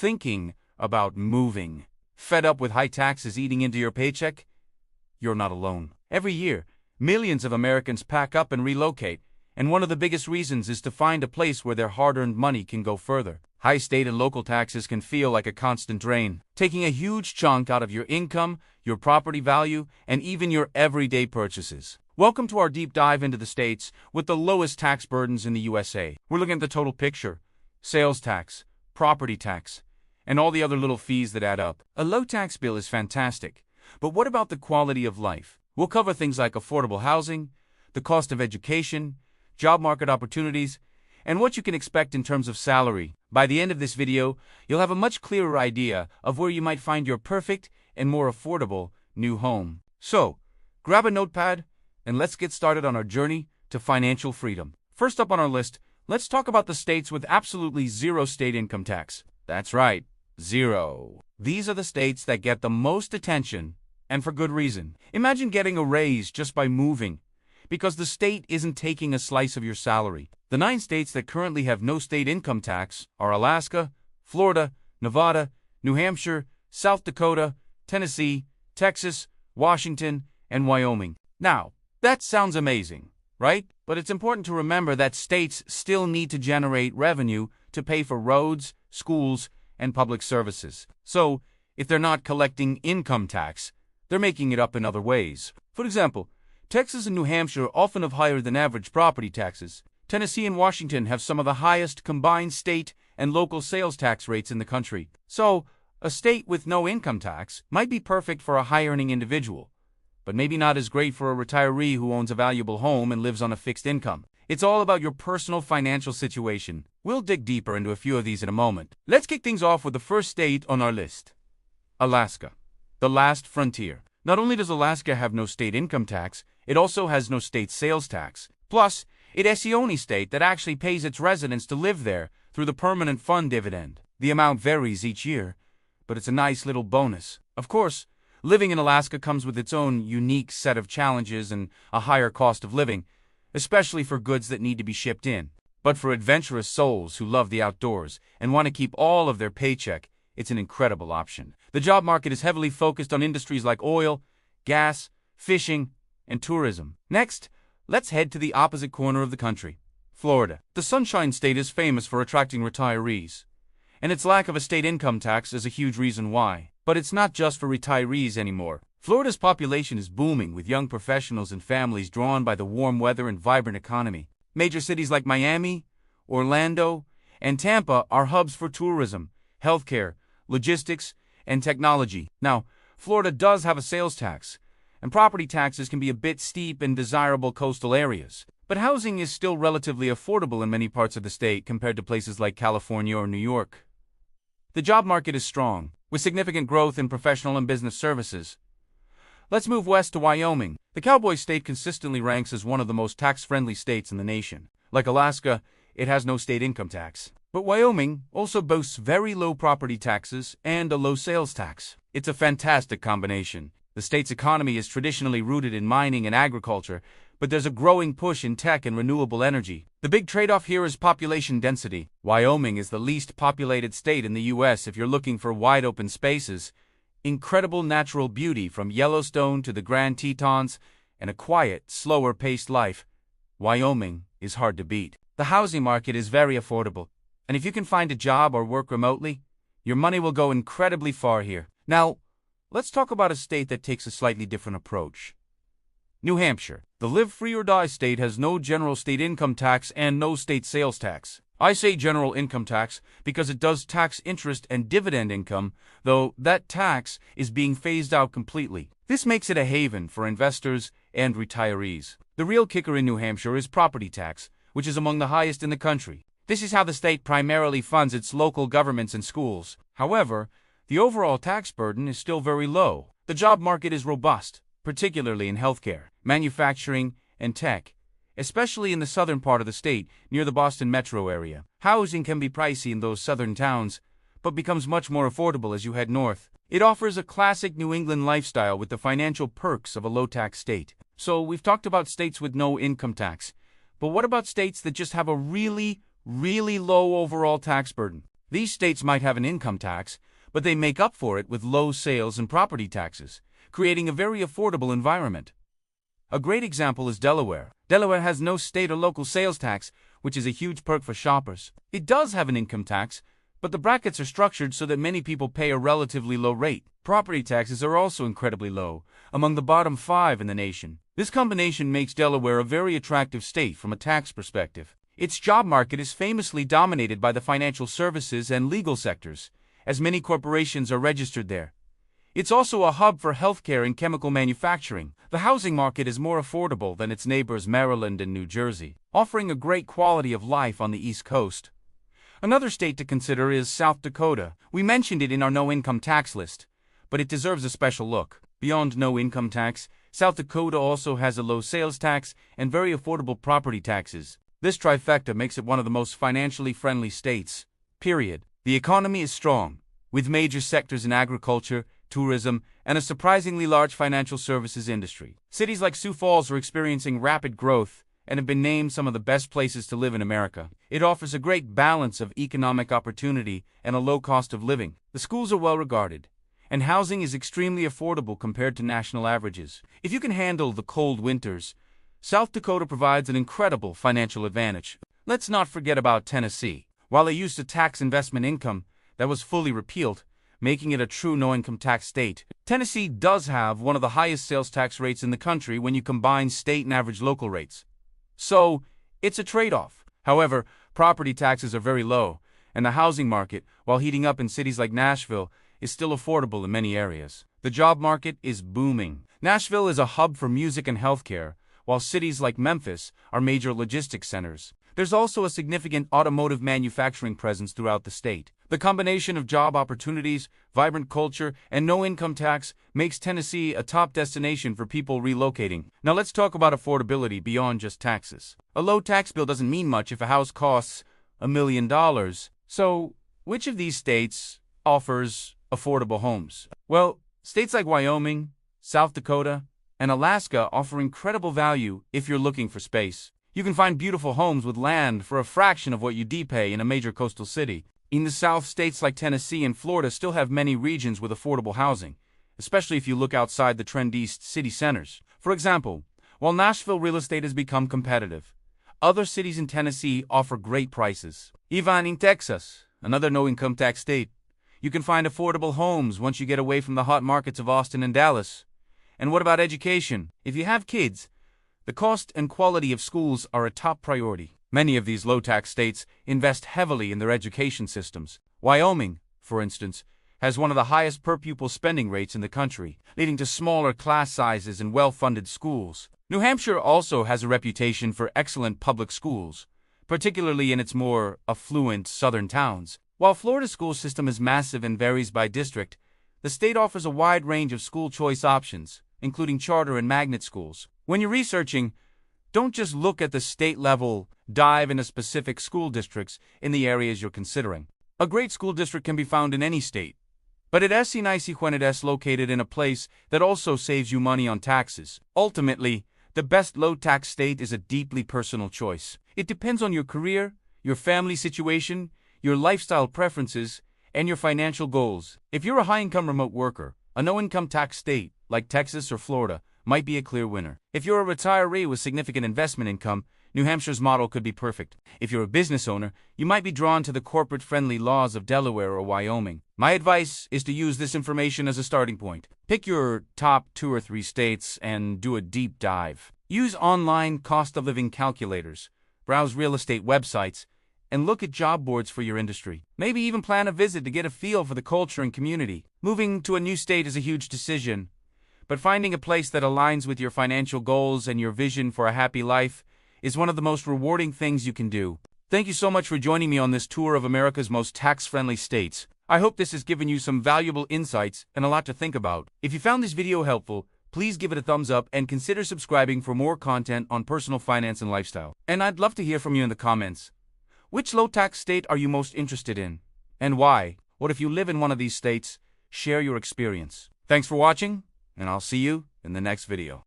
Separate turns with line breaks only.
thinking about moving? Fed up with high taxes eating into your paycheck? You're not alone. Every year, millions of Americans pack up and relocate, and one of the biggest reasons is to find a place where their hard-earned money can go further. High state and local taxes can feel like a constant drain, taking a huge chunk out of your income, your property value, and even your everyday purchases. Welcome to our deep dive into the states with the lowest tax burdens in the USA. We're looking at the total picture: sales tax, property tax, and all the other little fees that add up. A low tax bill is fantastic, but what about the quality of life? We'll cover things like affordable housing, the cost of education, job market opportunities, and what you can expect in terms of salary. By the end of this video, you'll have a much clearer idea of where you might find your perfect and more affordable new home. So, grab a notepad and let's get started on our journey to financial freedom. First up on our list, let's talk about the states with absolutely zero state income tax. That's right, zero. These are the states that get the most attention, and for good reason. Imagine getting a raise just by moving, because the state isn't taking a slice of your salary. The 9 states that currently have no state income tax are Alaska, Florida, Nevada, New Hampshire, South Dakota, Tennessee, Texas, Washington, and Wyoming. Now, that sounds amazing, right? But it's important to remember that states still need to generate revenue to pay for roads, schools, and public services. So, if they're not collecting income tax, they're making it up in other ways. For example, Texas and New Hampshire often have higher than average property taxes. Tennessee and Washington have some of the highest combined state and local sales tax rates in the country. So, a state with no income tax might be perfect for a high-earning individual, but maybe not as great for a retiree who owns a valuable home and lives on a fixed income. It's all about your personal financial situation. We'll dig deeper into a few of these in a moment. Let's kick things off with the first state on our list: Alaska, the last frontier. Not only does Alaska have no state income tax, it also has no state sales tax. Plus, it is the only state that actually pays its residents to live there through the permanent fund dividend. The amount varies each year, but it's a nice little bonus. Of course, living in Alaska comes with its own unique set of challenges and a higher cost of living, especially for goods that need to be shipped in. But for adventurous souls who love the outdoors and want to keep all of their paycheck, it's an incredible option. The job market is heavily focused on industries like oil, gas, fishing, and tourism. Next, let's head to the opposite corner of the country: Florida. The Sunshine State is famous for attracting retirees, and its lack of a state income tax is a huge reason why. But it's not just for retirees anymore. Florida's population is booming, with young professionals and families drawn by the warm weather and vibrant economy. Major cities like Miami, Orlando, and Tampa are hubs for tourism, healthcare, logistics, and technology. Now, Florida does have a sales tax, and property taxes can be a bit steep in desirable coastal areas. But housing is still relatively affordable in many parts of the state compared to places like California or New York. The job market is strong, with significant growth in professional and business services. Let's move west to Wyoming. The Cowboy State consistently ranks as one of the most tax-friendly states in the nation. Like Alaska, it has no state income tax. But Wyoming also boasts very low property taxes and a low sales tax. It's a fantastic combination. The state's economy is traditionally rooted in mining and agriculture, but there's a growing push in tech and renewable energy. The big trade-off here is population density. Wyoming is the least populated state in the U.S. if you're looking for wide-open spaces, incredible natural beauty from Yellowstone to the Grand Tetons, and a quiet, slower-paced life. Wyoming is hard to beat. The housing market is very affordable, and if you can find a job or work remotely, your money will go incredibly far here. Now, let's talk about a state that takes a slightly different approach: New Hampshire. The live free or die state has no general state income tax and no state sales tax. I say general income tax because it does tax interest and dividend income, though that tax is being phased out completely. This makes it a haven for investors and retirees. The real kicker in New Hampshire is property tax, which is among the highest in the country. This is how the state primarily funds its local governments and schools. However, the overall tax burden is still very low. The job market is robust, particularly in healthcare, manufacturing, and tech, especially in the southern part of the state, near the Boston metro area. Housing can be pricey in those southern towns, but becomes much more affordable as you head north. It offers a classic New England lifestyle with the financial perks of a low-tax state. So we've talked about states with no income tax, but what about states that just have a really low overall tax burden? These states might have an income tax, but they make up for it with low sales and property taxes, creating a very affordable environment. A great example is Delaware. Delaware has no state or local sales tax, which is a huge perk for shoppers. It does have an income tax, but the brackets are structured so that many people pay a relatively low rate. Property taxes are also incredibly low, among the bottom 5 in the nation. This combination makes Delaware a very attractive state from a tax perspective. Its job market is famously dominated by the financial services and legal sectors, as many corporations are registered there. It's also a hub for healthcare and chemical manufacturing. The housing market is more affordable than its neighbors Maryland and New Jersey, offering a great quality of life on the East Coast. Another state to consider is South Dakota. We mentioned it in our no-income tax list, but it deserves a special look. Beyond no-income tax, South Dakota also has a low sales tax and very affordable property taxes. This trifecta makes it one of the most financially friendly states, period. The economy is strong, with major sectors in agriculture, tourism, and a surprisingly large financial services industry. Cities like Sioux Falls are experiencing rapid growth and have been named some of the best places to live in America. It offers a great balance of economic opportunity and a low cost of living. The schools are well regarded, and housing is extremely affordable compared to national averages. If you can handle the cold winters, South Dakota provides an incredible financial advantage. Let's not forget about Tennessee. While it used to tax investment income, that was fully repealed, making it a true no-income tax state. Tennessee does have one of the highest sales tax rates in the country when you combine state and average local rates. So, it's a trade-off. However, property taxes are very low, and the housing market, while heating up in cities like Nashville, is still affordable in many areas. The job market is booming. Nashville is a hub for music and healthcare, while cities like Memphis are major logistics centers. There's also a significant automotive manufacturing presence throughout the state. The combination of job opportunities, vibrant culture, and no income tax makes Tennessee a top destination for people relocating. Now let's talk about affordability beyond just taxes. A low tax bill doesn't mean much if a house costs $1 million. So, which of these states offers affordable homes? Well, states like Wyoming, South Dakota, and Alaska offer incredible value if you're looking for space. You can find beautiful homes with land for a fraction of what you'd pay in a major coastal city. In the South, states like Tennessee and Florida still have many regions with affordable housing, especially if you look outside the trendy city centers. For example, while Nashville real estate has become competitive, other cities in Tennessee offer great prices. Even in Texas, another no-income tax state, you can find affordable homes once you get away from the hot markets of Austin and Dallas. And what about education? If you have kids, the cost and quality of schools are a top priority. Many of these low-tax states invest heavily in their education systems. Wyoming, for instance, has one of the highest per-pupil spending rates in the country, leading to smaller class sizes and well-funded schools. New Hampshire also has a reputation for excellent public schools, particularly in its more affluent southern towns. While Florida's school system is massive and varies by district, the state offers a wide range of school choice options, including charter and magnet schools. When you're researching, don't just look at the state level, dive into specific school districts in the areas you're considering. A great school district can be found in any state, but it es nice when it es located in a place that also saves you money on taxes. Ultimately, the best low-tax state is a deeply personal choice. It depends on your career, your family situation, your lifestyle preferences, and your financial goals. If you're a high-income remote worker, a no-income tax state, like Texas or Florida, might be a clear winner. If you're a retiree with significant investment income, New Hampshire's model could be perfect. If you're a business owner, you might be drawn to the corporate-friendly laws of Delaware or Wyoming. My advice is to use this information as a starting point. Pick your top 2 or 3 states and do a deep dive. Use online cost-of-living calculators, browse real estate websites, and look at job boards for your industry. Maybe even plan a visit to get a feel for the culture and community. Moving to a new state is a huge decision, but finding a place that aligns with your financial goals and your vision for a happy life is one of the most rewarding things you can do. Thank you so much for joining me on this tour of America's most tax-friendly states. I hope this has given you some valuable insights and a lot to think about. If you found this video helpful, please give it a thumbs up and consider subscribing for more content on personal finance and lifestyle. And I'd love to hear from you in the comments. Which low-tax state are you most interested in? And why? What if you live in one of these states? Share your experience. Thanks for watching, and I'll see you in the next video.